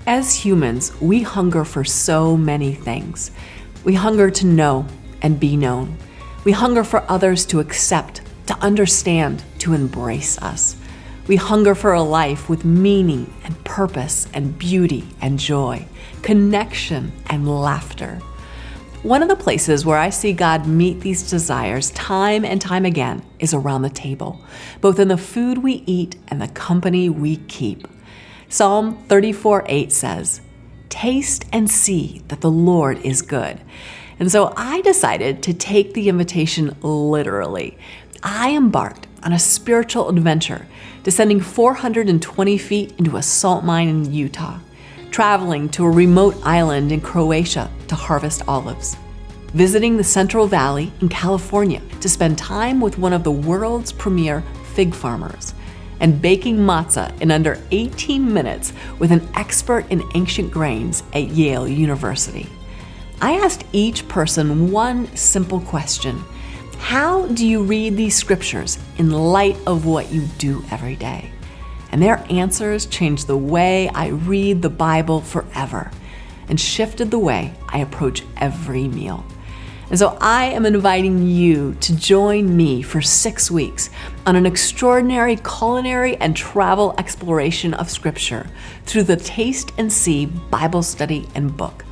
As humans, we hunger for so many things. We hunger to know and be known. We hunger for others to accept, to understand, to embrace us. We hunger for a life with meaning and purpose and beauty and joy, connection and laughter. One of the places where I see God meet these desires time and time again is around the table, both in the food we eat and the company we keep. Psalm 34:8 says, "Taste and see that the Lord is good." And so I decided to take the invitation literally. I embarked on a spiritual adventure, descending 420 feet into a salt mine in Utah, traveling to a remote island in Croatia to harvest olives, visiting the Central Valley in California to spend time with one of the world's premier fig farmers, and baking matzo in under 18 minutes with an expert in ancient grains at Yale University. I asked each person one simple question: how do you read these scriptures in light of what you do every day? And their answers changed the way I read the Bible forever and shifted the way I approach every meal. And so I am inviting you to join me for 6 weeks on an extraordinary culinary and travel exploration of Scripture through the Taste and See Bible study and book.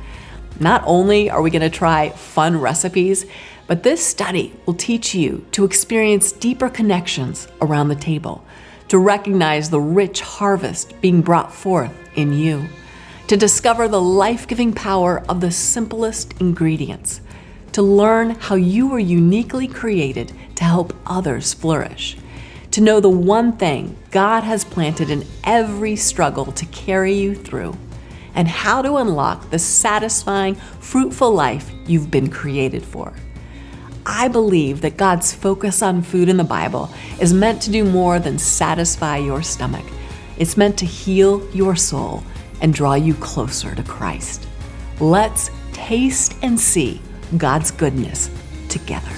Not only are we going to try fun recipes, but this study will teach you to experience deeper connections around the table, to recognize the rich harvest being brought forth in you, to discover the life-giving power of the simplest ingredients, to learn how you were uniquely created to help others flourish, to know the one thing God has planted in every struggle to carry you through, and how to unlock the satisfying, fruitful life you've been created for. I believe that God's focus on food in the Bible is meant to do more than satisfy your stomach. It's meant to heal your soul and draw you closer to Christ. Let's taste and see God's goodness together.